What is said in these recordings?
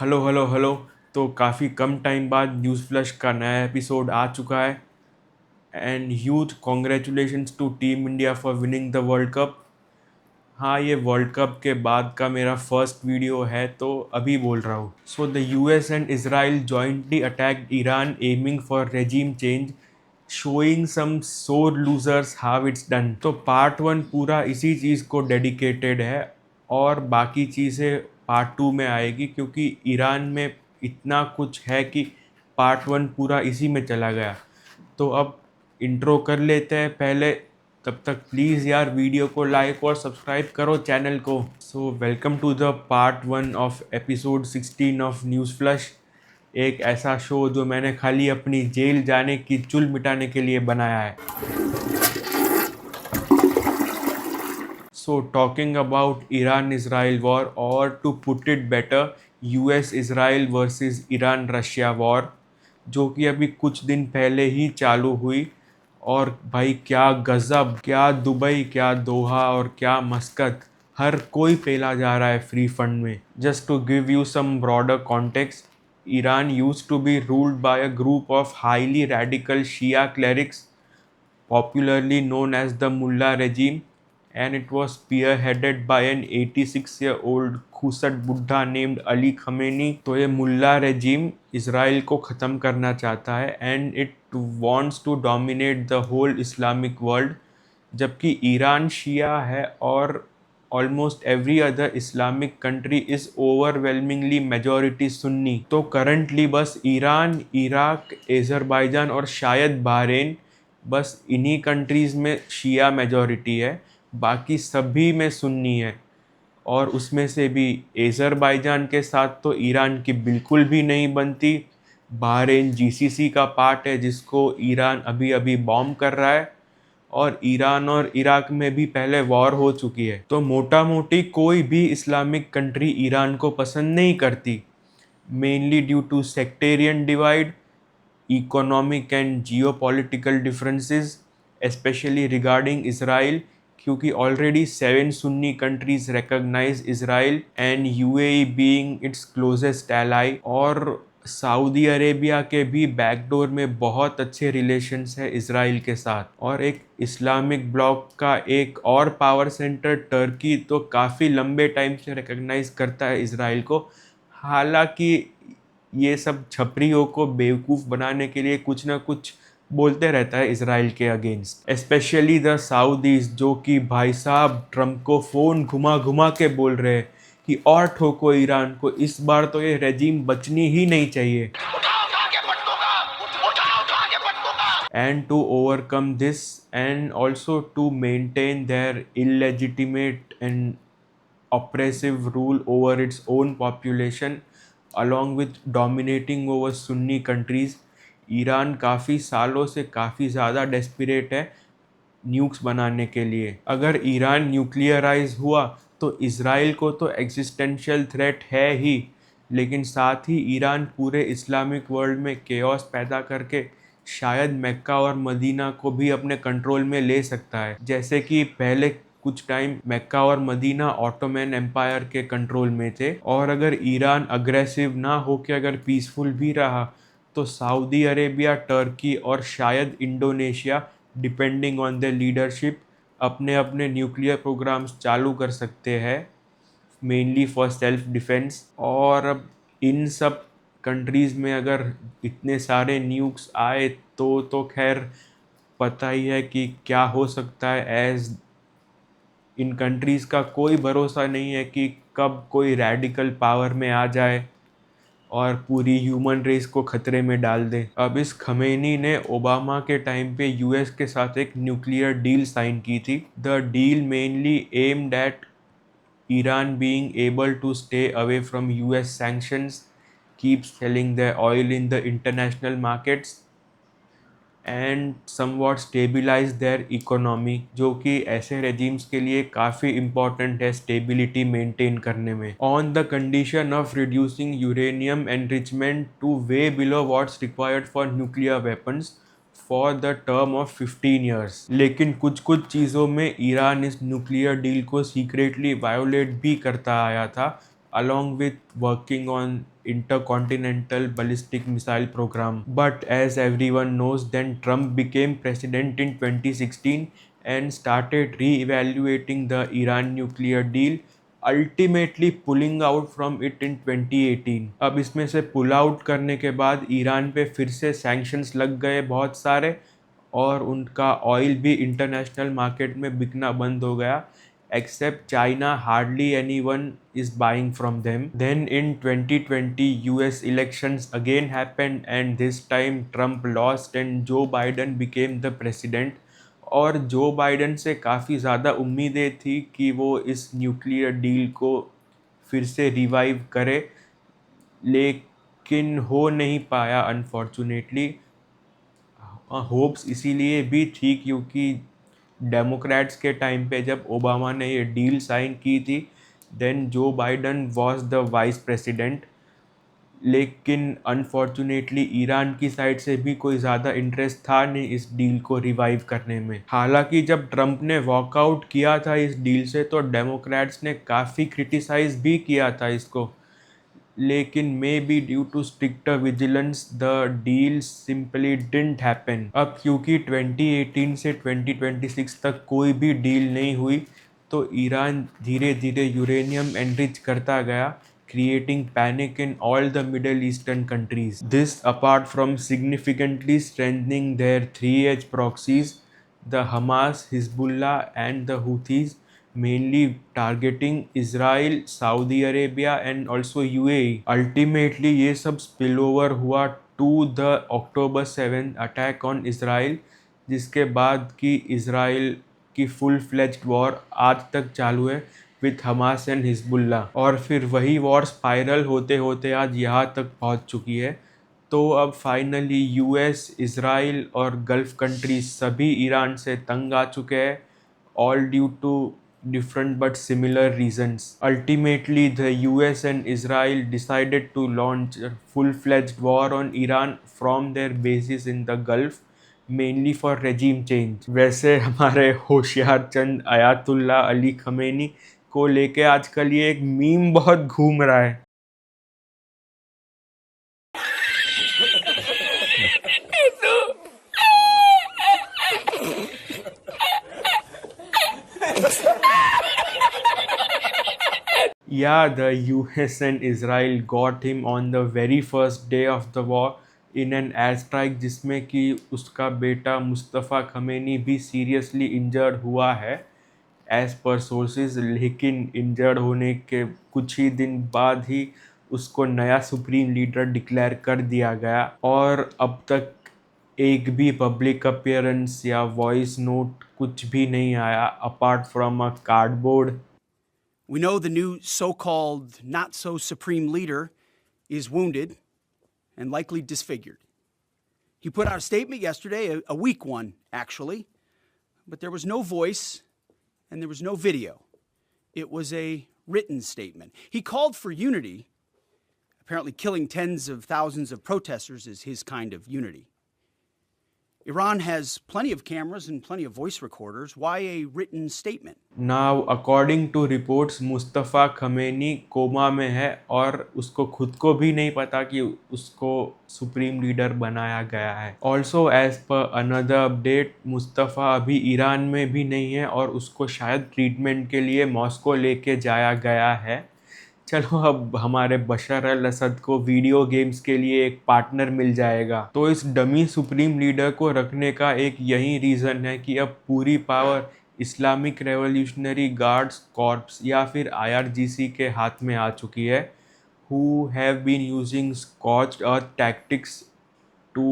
Hello hello hello. तो काफ़ी कम टाइम बाद न्यूज़ फ्लैश का नया एपिसोड आ चुका है and huge congratulations to team India for winning the world cup. हाँ, ये वर्ल्ड कप के बाद का मेरा फर्स्ट वीडियो है तो अभी बोल रहा हूँ। So the US and Israel jointly attacked Iran aiming for regime change, showing some sore losers how it's done. तो पार्ट वन पूरा इसी चीज़ को डेडिकेटेड है और बाकी चीज़ें पार्ट टू में आएगी, क्योंकि ईरान में इतना कुछ है कि पार्ट वन पूरा इसी में चला गया। तो अब इंट्रो कर लेते हैं पहले। तब तक प्लीज़ यार वीडियो को लाइक और सब्सक्राइब करो चैनल को। So welcome to the part one of episode 16 of news flash, एक ऐसा शो जो मैंने खाली अपनी जेल जाने की चुल मिटाने के लिए बनाया है। So talking about Iran Israel war, और to put it better, US Israel versus Iran Russia war, जो कि अभी कुछ दिन पहले ही चालू हुई। और भाई क्या गजब, क्या दुबई, क्या दोहा और क्या मस्कत, हर कोई पेला जा रहा है फ्री फंड में। Just to give you some broader context, Iran used to be ruled by a group of highly radical Shia clerics popularly known as the Mullah regime, and it was spearheaded by an 86-year-old खूसट बुड्ढा named Ali Khamenei. तो ये मुल्ला regime Israel को ख़त्म करना चाहता है and it wants to dominate the whole Islamic world, जबकि Iran शिया है और almost every other Islamic country is overwhelmingly majority Sunni. तो करंटली बस ईरान, इराक, अज़रबैजान और शायद बहरीन, बस इन्हीं कंट्रीज़ में शिया मेजॉरिटी है, बाकी सभी में सुन्नी है। और उसमें से भी अज़रबैजान के साथ तो ईरान की बिल्कुल भी नहीं बनती। बहरीन जीसीसी का पार्ट है जिसको ईरान अभी अभी बॉम्ब कर रहा है, और ईरान और इराक में भी पहले वॉर हो चुकी है। तो मोटा मोटी कोई भी इस्लामिक कंट्री ईरान को पसंद नहीं करती, mainly due to sectarian divide, economic and geopolitical differences, especially regarding Israel, क्योंकि already 7 Sunni countries recognise Israel and UAE being its closest ally. और सऊदी अरेबिया के भी बैकडोर में बहुत अच्छे रिलेशंस है इसराइल के साथ। और एक इस्लामिक ब्लॉक का एक और पावर सेंटर टर्की तो काफ़ी लंबे टाइम से रिकॉग्नाइज करता है इसराइल को। हालांकि ये सब छपरियों को बेवकूफ़ बनाने के लिए कुछ ना कुछ बोलते रहता है इसराइल के अगेंस्ट, स्पेशली द साउदीज, जो कि भाई साहब ट्रम्प को फ़ोन घुमा घुमा के बोल रहे हैं कि और ठोको ईरान को, इस बार तो ये रेजिम बचनी ही नहीं चाहिए। And to overcome this, and also to maintain their illegitimate and oppressive rule over its own population, along with dominating over Sunni countries, Iran काफ़ी सालों से काफ़ी ज़्यादा डेस्परेट है न्यूक्स बनाने के लिए। अगर ईरान न्यूक्लियराइज हुआ तो इसराइल को तो एग्जिस्टेंशियल थ्रेट है ही, लेकिन साथ ही ईरान पूरे इस्लामिक वर्ल्ड में केओस पैदा करके शायद मक्का और मदीना को भी अपने कंट्रोल में ले सकता है, जैसे कि पहले कुछ टाइम मक्का और मदीना ऑटोमन एम्पायर के कंट्रोल में थे। और अगर ईरान अग्रेसिव ना होकर अगर पीसफुल भी रहा तो सऊदी अरेबिया, टर्की और शायद Indonesia, depending on the leadership, अपने अपने न्यूक्लियर प्रोग्राम्स चालू कर सकते हैं, मेनली फॉर सेल्फ डिफेंस। और अब इन सब कंट्रीज़ में अगर इतने सारे न्यूक्स आए तो खैर पता ही है कि क्या हो सकता है। एज इन कंट्रीज़ का कोई भरोसा नहीं है कि कब कोई रैडिकल पावर में आ जाए और पूरी ह्यूमन रेस को खतरे में डाल दे। अब इस खमेनी ने ओबामा के टाइम पे यूएस के साथ एक न्यूक्लियर डील साइन की थी। The deal mainly aimed at Iran being able to stay away from US sanctions, keep selling the oil in the international markets and somewhat stabilise their economy, जो कि ऐसे regimes के लिए काफ़ी important है stability maintain करने में, on the condition of reducing uranium enrichment two way below what's required for nuclear weapons for the term of 15 years. लेकिन कुछ कुछ चीज़ों में ईरान इस न्यूक्लियर डील को सीक्रेटली वायोलेट भी करता आया था, along with working on intercontinental ballistic missile program. But as everyone knows, then Trump became president in 2016 and started re-evaluating the Iran nuclear deal, ultimately pulling out from it in 2018। अब इसमें से pull out करने के बाद Iran पे फिर से sanctions लग गए बहुत सारे, और उनका ऑयल भी इंटरनेशनल मार्केट में बिकना बंद हो गया, except China. Hardly anyone is buying from them. Then in 2020 US elections again happened, and this time Trump lost and Joe Biden became the president. और जो बाइडन से काफ़ी ज़्यादा उम्मीदें थी कि वो इस न्यूक्लियर डील को फिर से रिवाइव करे, लेकिन हो नहीं पाया अनफॉर्चुनेटली। होप्स इसीलिए भी थी क्योंकि डेमोक्रेट्स के टाइम पे जब ओबामा ने ये डील साइन की थी, देन जो Biden was the vice president, लेकिन अनफॉर्चुनेटली ईरान की साइड से भी कोई ज़्यादा इंटरेस्ट था नहीं इस डील को रिवाइव करने में। हालांकि जब ट्रंप ने वॉकआउट किया था इस डील से तो डेमोक्रेट्स ने काफ़ी क्रिटिसाइज भी किया था इसको, लेकिन may be due to stricter vigilance the deal simply didn't happen. अब क्योंकि 2018 से 2026 तक कोई भी डील नहीं हुई, तो ईरान धीरे धीरे यूरेनियम एनरिच करता गया, creating panic in all the Middle Eastern countries. This, apart from significantly strengthening their three-edge proxies, the Hamas, Hezbollah, and the Houthis, mainly targeting Israel, Saudi Arabia, and also UAE. Ultimately, ये सब spillover हुआ to the October 7 attack on Israel, जिसके बाद की Israel की full fledged war आज तक चालू है विथ हमास एंड हिजबुल्ला, और फिर वही वॉर स्पाइरल होते होते आज यहाँ तक पहुँच चुकी है। तो अब फाइनली यूएस, इसराइल और गल्फ कंट्रीज सभी ईरान से तंग आ चुके हैं, all due to different but similar reasons. Ultimately, the US and Israel decided to launch a full-fledged war on Iran from their bases in the Gulf, mainly for regime change. वैसे हमारे होशियार चंद ayatollah Ali Khamenei को लेके आजकल ये एक meme बहुत घूम रहा है। Yeah, the US and Israel got him on the very first day of the war in an airstrike जिसमें कि उसका बेटा मुस्तफ़ा खमेनी भी सीरियसली इंजर्ड हुआ है एज पर सोर्सेज, लेकिन इंजर्ड होने के कुछ ही दिन बाद ही उसको नया सुप्रीम लीडर डिक्लेयर कर दिया गया, और अब तक एक भी पब्लिक अपीयरेंस या वॉइस नोट कुछ भी नहीं आया apart from a cardboard. We know the new so-called not-so-supreme leader is wounded and likely disfigured. He put out a statement yesterday, a weak one, actually, but there was no voice and there was no video. It was a written statement. He called for unity. Apparently, killing tens of thousands of protesters is his kind of unity. Iran has plenty of cameras and plenty of voice recorders. Why a written statement? Now, according to reports, Mustafa Khamenei coma में है और उसको खुद को भी नहीं पता कि उसको सुप्रीम लीडर बनाया गया है। Also as per another update, Mustafa अभी ईरान में भी नहीं है और उसको शायद ट्रीटमेंट के लिए मॉस्को लेके जाया गया है। चलो, अब हमारे बशर अल असद को वीडियो गेम्स के लिए एक पार्टनर मिल जाएगा। तो इस डमी सुप्रीम लीडर को रखने का एक यही रीज़न है कि अब पूरी power Islamic revolutionary guards corps या फिर IRGC के हाथ में आ चुकी है, who have been using scorched earth tactics to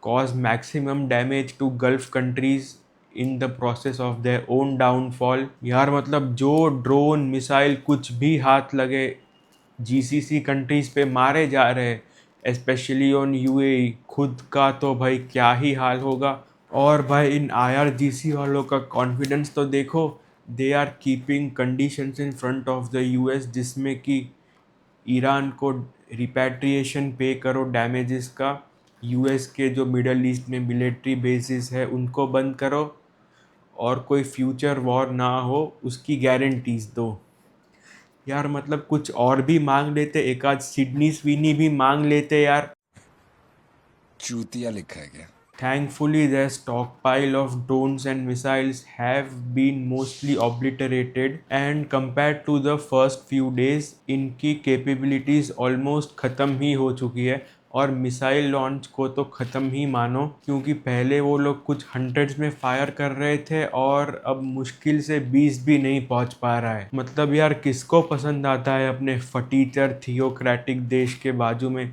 cause maximum damage to Gulf countries in the process of their own downfall। यार मतलब जो ड्रोन मिसाइल कुछ भी हाथ लगे GCC कंट्रीज पे मारे जा रहे हैं, स्पेशली ऑन UAE, खुद का तो भाई क्या ही हाल होगा। और भाई इन IRGC वालों का कॉन्फिडेंस तो देखो, they are keeping conditions in front of the US जिसमें कि ईरान को रिपैट्रिएशन पे करो डैमेजेस का, US के जो मिडल ईस्ट में मिलिट्री बेसिस है उनको बंद करो, और कोई फ्यूचर वॉर ना हो उसकी गारंटीज दो। यार मतलब कुछ और भी मांग लेते, एक आध सिडनी स्विनी भी मांग लेते यार। चूतिया लिखा है क्या? Thankfully, their stockpile of drones and missiles have been mostly obliterated, and compared to the first few days, इनकी capabilities almost ख़त्म ही हो चुकी है। और मिसाइल लॉन्च को तो ख़त्म ही मानो, क्योंकि पहले वो लोग कुछ हंड्रेड्स में फायर कर रहे थे और अब मुश्किल से 20 भी नहीं पहुंच पा रहा है। मतलब यार किसको पसंद आता है अपने फटीचर थियोक्रेटिक देश के बाजू में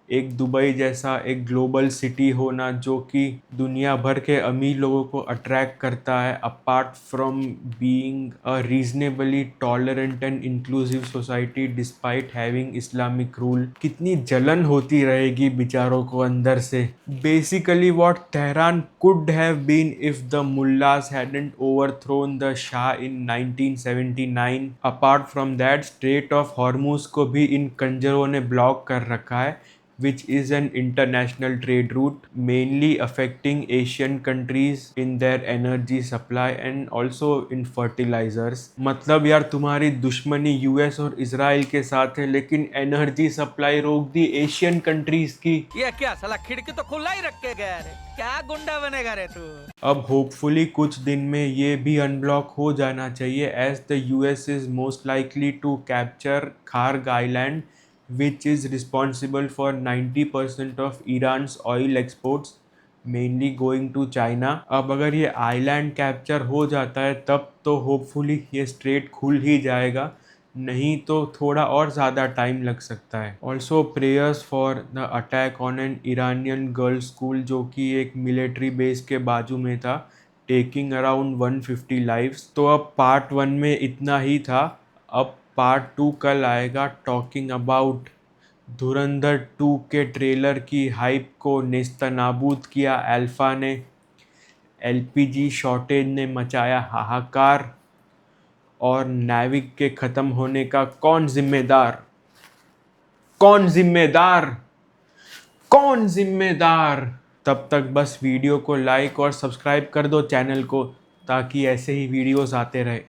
एक दुबई जैसा एक ग्लोबल सिटी होना, जो कि दुनिया भर के अमीर लोगों को अट्रैक्ट करता है, apart from being a reasonably tolerant and inclusive society despite having Islamic rule. कितनी जलन होती रहेगी बेचारों को अंदर से। Basically what Tehran could have been if the mullahs hadn't overthrown the Shah in 1979। Apart from that Strait of Hormuz को भी इन कंजरों ने ब्लॉक कर रखा है, which is an international trade route mainly affecting Asian countries in their energy supply and also in fertilizers। मतलब यार तुम्हारी दुश्मनी यूएस और इजराइल के साथ है, लेकिन एनर्जी सप्लाई रोक दी एशियन कंट्रीज की। ये क्या साला खिड़की तो खुला ही रख के गया रे, क्या गुंडा बनेगा रे तू। अब होपफुली कुछ दिन में ये भी अनब्लॉक हो जाना चाहिए, as the US is most likely to capture Kharg island which is responsible for 90% of Iran's oil exports, mainly going to China। अब अगर ये आइलैंड कैप्चर हो जाता है तब तो होपफुली ये स्ट्रेट खुल ही जाएगा, नहीं तो थोड़ा और ज़्यादा टाइम लग सकता है। Also prayers for the attack on an Iranian girls school, जो कि एक मिलिट्री बेस के बाजू में था, टेकिंग अराउंड 150 लाइव्स। तो अब पार्ट 1 में इतना ही था, अब पार्ट 2 कल आएगा, टॉकिंग अबाउट धुरंधर 2 के ट्रेलर की हाइप को नेस्तनाबूद किया अल्फा ने, एलपीजी शॉर्टेज ने मचाया हाहाकार, और नाविक के ख़त्म होने का कौन जिम्मेदार, कौन जिम्मेदार, कौन जिम्मेदार। तब तक बस वीडियो को लाइक और सब्सक्राइब कर दो चैनल को, ताकि ऐसे ही वीडियोस आते रहे।